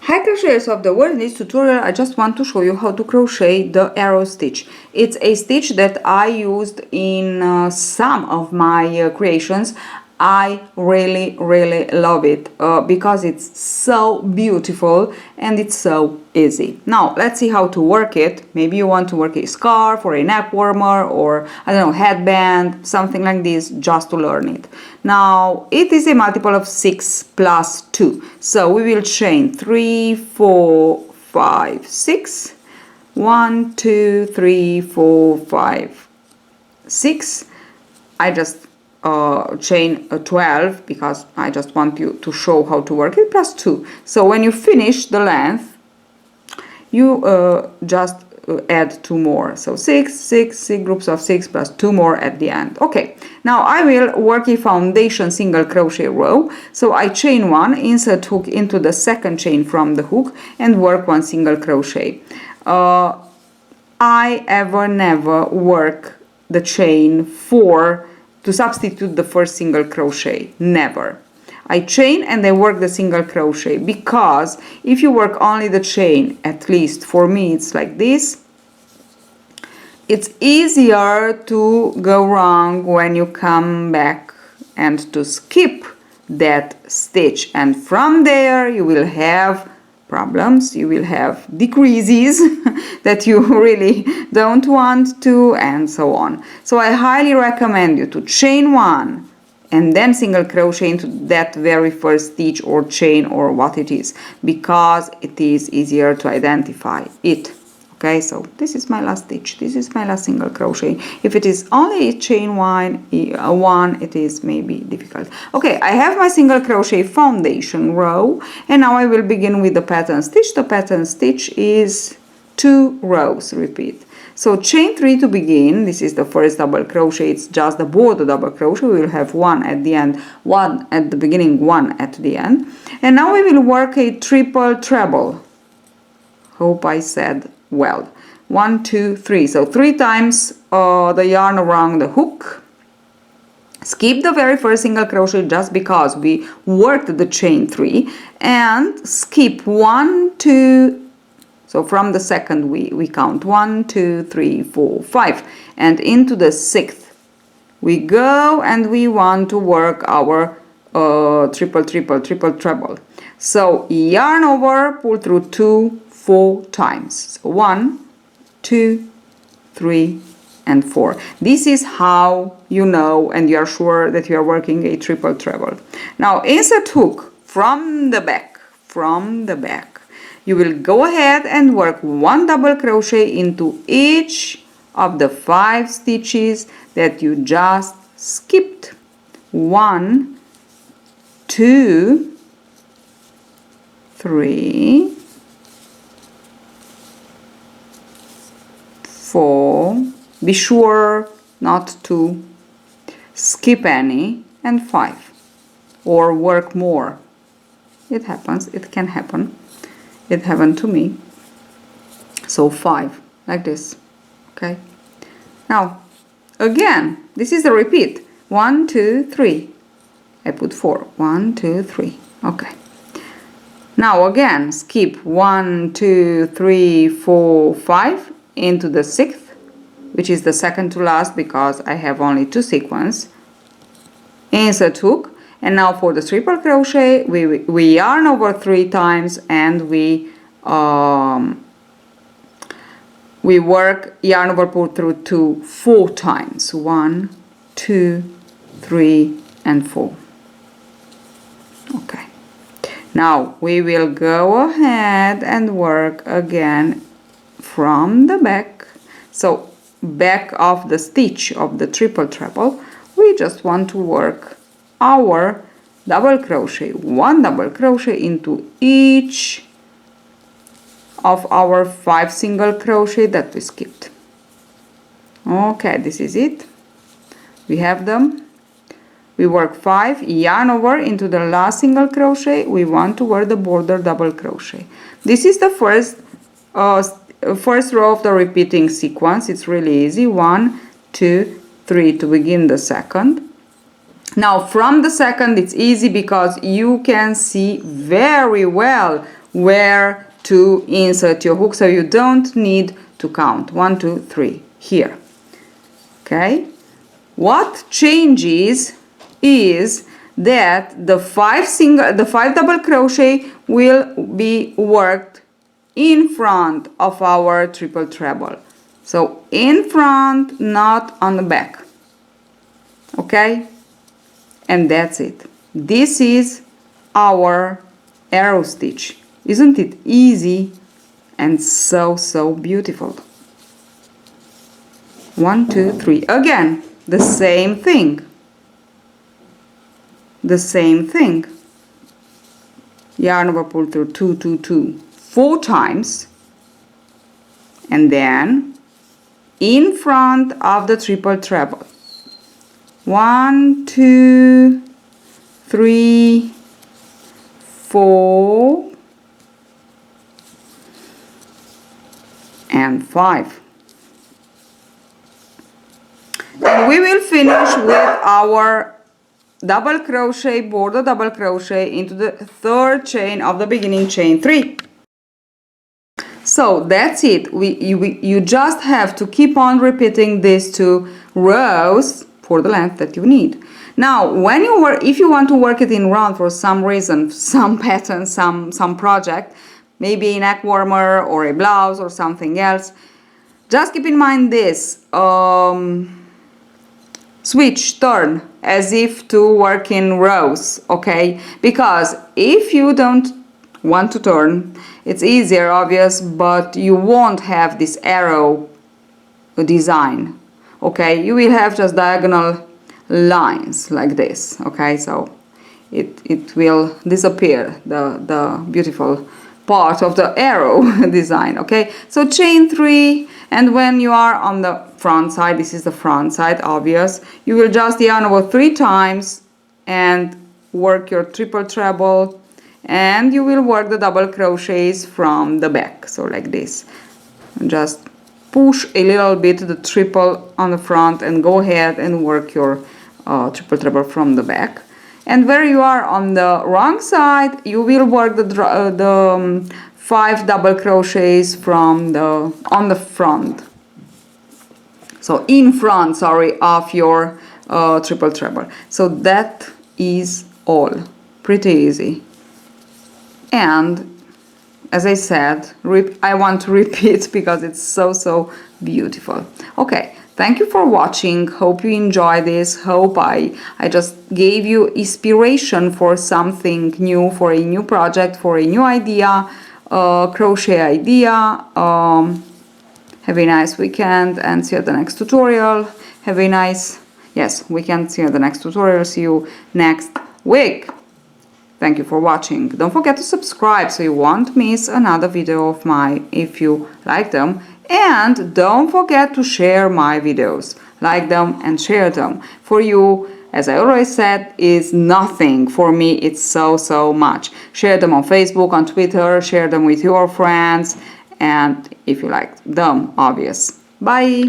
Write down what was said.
Hi crocheters of the world, in this tutorial I just want to show you how to crochet the arrow stitch. It's a stitch that I used in some of my creations. I really love it because it's so beautiful and it's so easy. Now let's see how to work it. Maybe you want to work a scarf or a neck warmer or I don't know, headband, something like this, just to learn it. Now it is a multiple of 6 plus 2, so we will chain 3, 4, 5, 6. 1, 2, 3, 4, 5, 6. I just chain 12 because I just want you to show how to work it, plus 2. So when you finish the length, you just add 2 more. So 6 groups of 6 plus 2 more at the end. Okay, now I will work a foundation single crochet row. So I chain 1, insert hook into the second chain from the hook and work 1 single crochet. I never work the chain 4 to substitute the first single crochet, never. I chain and I work the single crochet, because if you work only the chain, at least for me it's like this, it's easier to go wrong when you come back and to skip that stitch, and from there you will have problems, you will have decreases that you really don't want to, and so on. So I highly recommend you to chain 1 and then single crochet into that very first stitch or chain or what it is, because it is easier to identify it. Okay, so this is my last stitch, this is my last single crochet. If it is only a chain 1, it is maybe difficult. Okay, I have my single crochet foundation row, and now I will begin with the pattern stitch. The pattern stitch is 2 rows, repeat. So chain 3 to begin. This is the first double crochet, it's just the border double crochet. We will have 1 at the end, 1 at the beginning, 1 at the end. And now we will work a triple treble. Hope I said well. 1, 2, 3. So 3 times the yarn around the hook. Skip the very first single crochet just because we worked the chain 3, and skip 1, 2. So from the second we count 1, 2, 3, 4, 5, and into the 6th we go, and we want to work our triple treble. So yarn over, pull through 2, 4 times. So 1, 2, 3, and 4. This is how you know and you are sure that you are working a triple treble. Now insert hook from the back. You will go ahead and work 1 double crochet into each of the 5 stitches that you just skipped. 1, 2, 3, 4, be sure not to skip any, and 5, or work more. It happens, it can happen. It happened to me. So 5, like this. Okay. Now, again, this is a repeat. 1, 2, 3. I put 4. 1, 2, 3. Okay. Now again, skip 1, 2, 3, 4, 5 into the 6th, which is the second to last because I have only 2 sequins. Insert hook, and now for the triple crochet we yarn over 3 times, and we work yarn over, pull through 2, 4 times. 1, 2, 3, and 4. Okay. Now we will go ahead and work again from the back. So back of the stitch of the triple treble, we just want to work our double crochet, 1 double crochet into each of our 5 single crochet that we skipped. Okay, this is it. We have them. We work 5, yarn over into the last single crochet. We want to work the border double crochet. This is the first row of the repeating sequence. It's really easy. 1, 2, 3 to begin the second. Now from the second it's easy because you can see very well where to insert your hook, so you don't need to count 1, 2, 3 here. Okay, what changes is that the 5 double crochet will be worked in front of our triple treble. So in front, not on the back. Okay, and that's it. This is our arrow stitch. Isn't it easy and so beautiful? 1, 2, 3. Again, the same thing. The same thing. Yarn over pull through 2, 2, 2 4 times, and then in front of the triple treble. 1, 2, 3, 4, and 5. And we will finish with our double crochet, border double crochet into the 3rd chain of the beginning chain 3. So that's it. You just have to keep on repeating these 2 rows for the length that you need. Now, when you work, if you want to work it in round for some reason, some pattern, some project, maybe a neck warmer or a blouse or something else, just keep in mind this. Switch, turn, as if to work in rows, okay? Because if you don't want to turn, it's easier, obvious, but you won't have this arrow design, okay? You will have just diagonal lines like this, okay? So it will disappear, the beautiful part of the arrow design, okay? So chain 3, and when you are on the front side, this is the front side, obvious, you will just yarn over 3 times and work your triple treble, and you will work the double crochets from the back, so like this. And just push a little bit the triple on the front and go ahead and work your triple treble from the back. And where you are on the wrong side, you will work the 5 double crochets from on the front. So in front, sorry, of your triple treble. So that is all. Pretty easy. And as I said, I want to repeat because it's so beautiful. Okay. Thank you for watching. Hope you enjoy this. Hope I just gave you inspiration for something new, for a new project, for a new idea, crochet idea. Have a nice weekend and see you at the next tutorial. Have a nice, weekend. See you at the next tutorial. See you next week. Thank you for watching. Don't forget to subscribe so you won't miss another video of mine if you like them. And don't forget to share my videos. Like them and share them. For you, as I always said, is nothing. For me, it's so much. Share them on Facebook, on Twitter, share them with your friends. And if you like them, obvious. Bye!